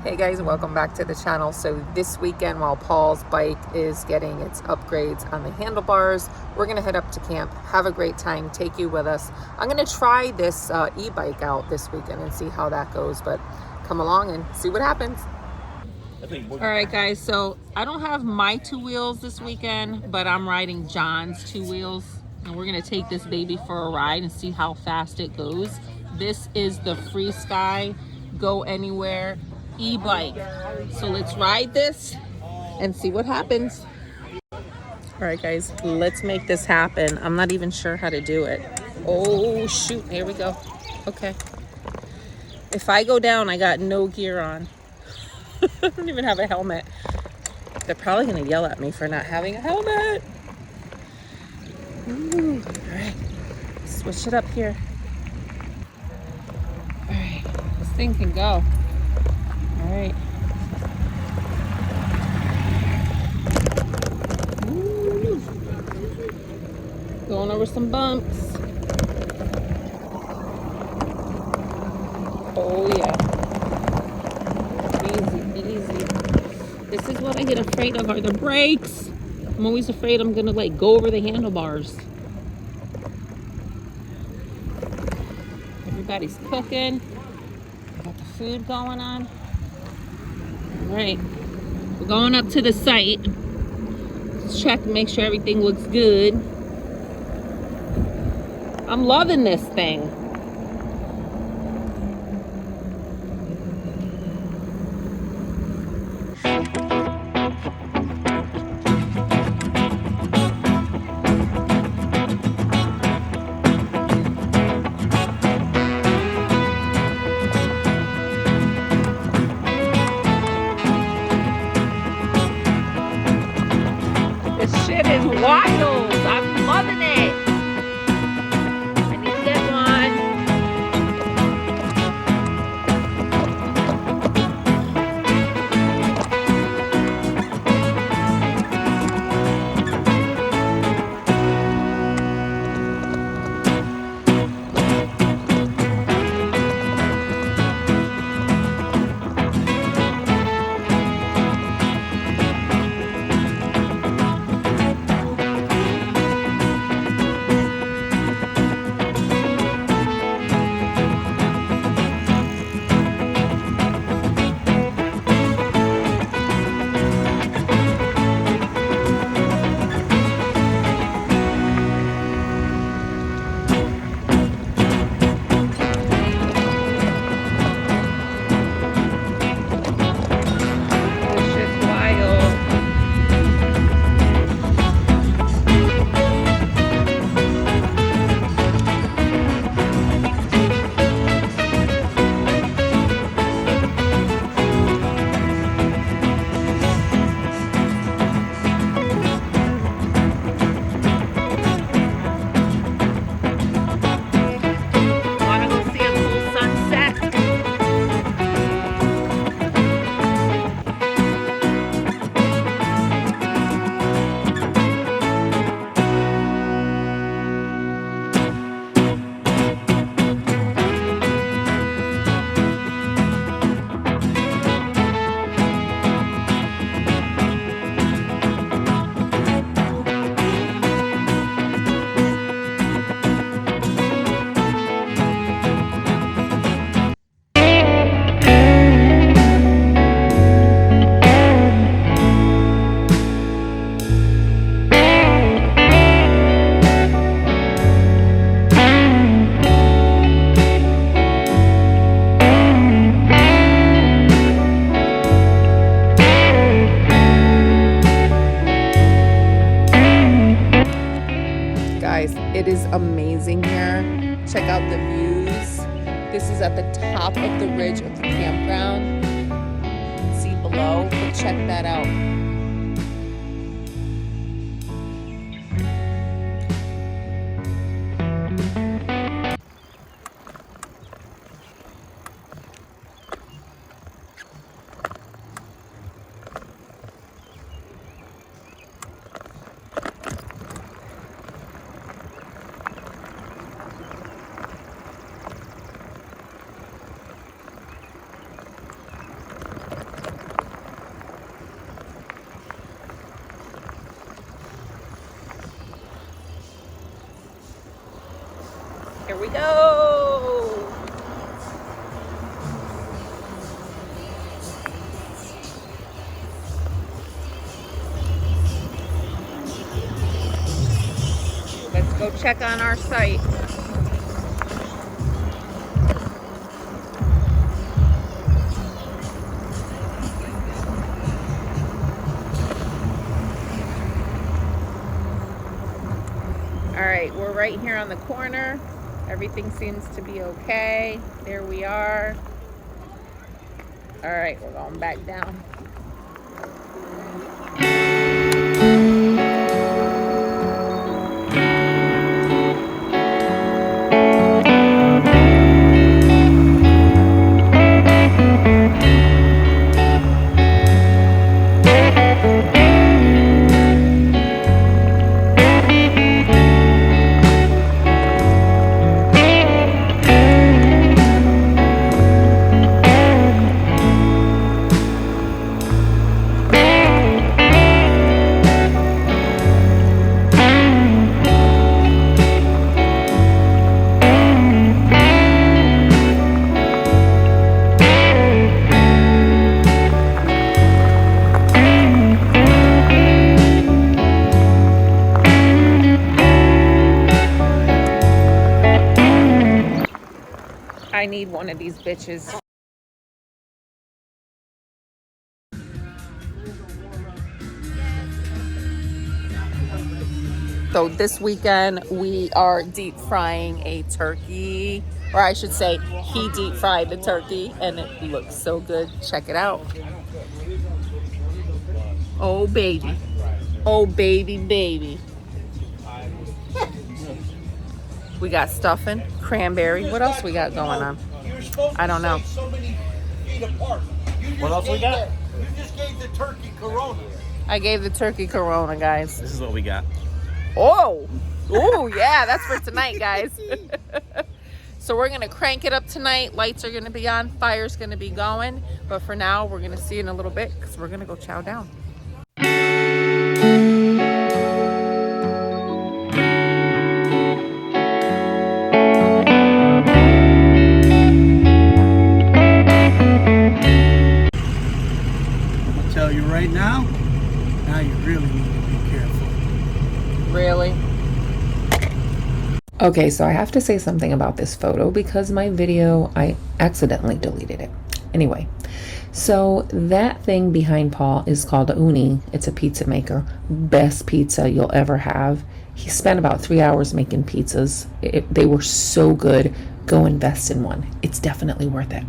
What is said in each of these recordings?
Hey guys, welcome back to the channel. So this weekend, while Paul's bike is getting its upgrades on the handlebars, we're gonna head up to camp, have a great time, take you with us. I'm gonna try this e-bike out this weekend and see how that goes, but come along and see what happens. All right guys, so I don't have my two wheels this weekend, but I'm riding John's two wheels, and we're gonna take this baby for a ride and see how fast it goes. This is the Free Sky Go Anywhere e-bike. So let's ride this and see what happens. All right guys, let's make this happen. I'm not even sure how to do it. Oh shoot, here we go. Okay. If I go down, I got no gear on. I don't even have a helmet. They're probably gonna yell at me for not having a helmet. Ooh, all right, switch it up here. All right, this thing can go. All right. Ooh. Going over some bumps. Oh yeah. Easy, easy. This is what I get afraid of, are the brakes. I'm always afraid I'm gonna like go over the handlebars. Everybody's cooking. Got the food going on. All right, we're going up to the site. Let's check and make sure everything looks good. I'm loving this thing. This shit is wild. I'm loving it. I need to get one. This shit's wild. Wanna go see a cool sunset? Guys, it is amazing here. Check out the views. This is at the top of the ridge of the campground. You can see below, but check that out. we go. Let's go check on our site. All right, we're right here on the corner. Everything seems to be okay. There we are. All right, we're going back down. I need one of these bitches. So this weekend we are deep frying a turkey, or I should say he deep fried the turkey and it looks so good. Check it out. Oh baby. Oh baby, baby. We got stuffing, cranberry. What else we got going on? I don't know. What else we got? You just gave the turkey Corona. I gave the turkey Corona, guys. This is what we got. Oh, yeah, that's for tonight, guys. So we're gonna crank it up tonight. Lights are gonna be on, fire's gonna be going. But for now, we're gonna see you in a little bit because we're gonna go chow down. I'll tell you right now you really need to be careful. Really? Okay, so I have to say something about this photo because my video, I accidentally deleted it. Anyway, so that thing behind Paul is called a uni. It's a pizza maker. Best pizza you'll ever have. He spent about 3 hours making pizzas. They were so good. Go invest in one. It's definitely worth it.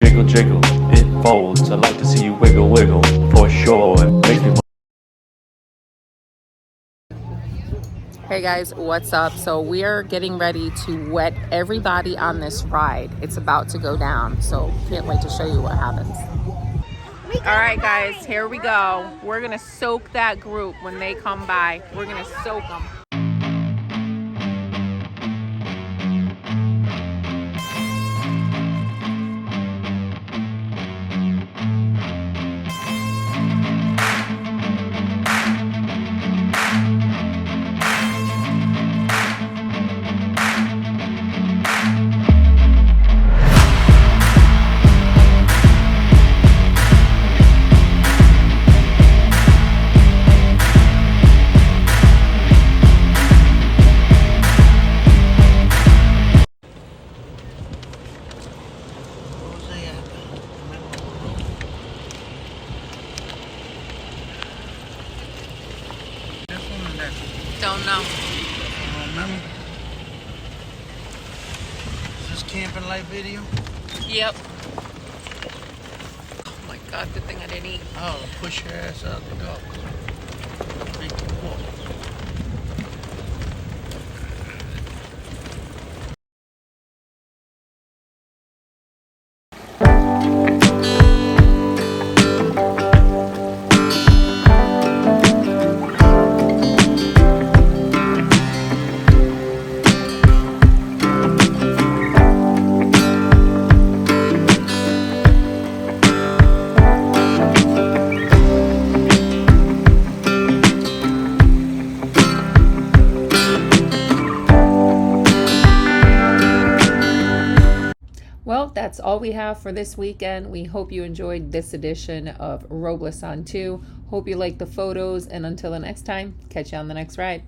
Jiggle, jiggle, it folds. I like to see you wiggle, wiggle, for sure. It makes me. Hey guys, what's up? So we are getting ready to wet everybody on this ride. It's about to go down, so can't wait to show you what happens. All right guys, here we go. We're gonna soak that group when they come by. We're gonna soak them. Don't know. Remember? Is this camping light video? Yep. Oh my God, good thing I didn't eat. Oh, push your ass out the door. Make you walk. all we have for this weekend. We hope you enjoyed this edition of Robles on 2. Hope you like the photos, and until the next time, catch you on the next ride.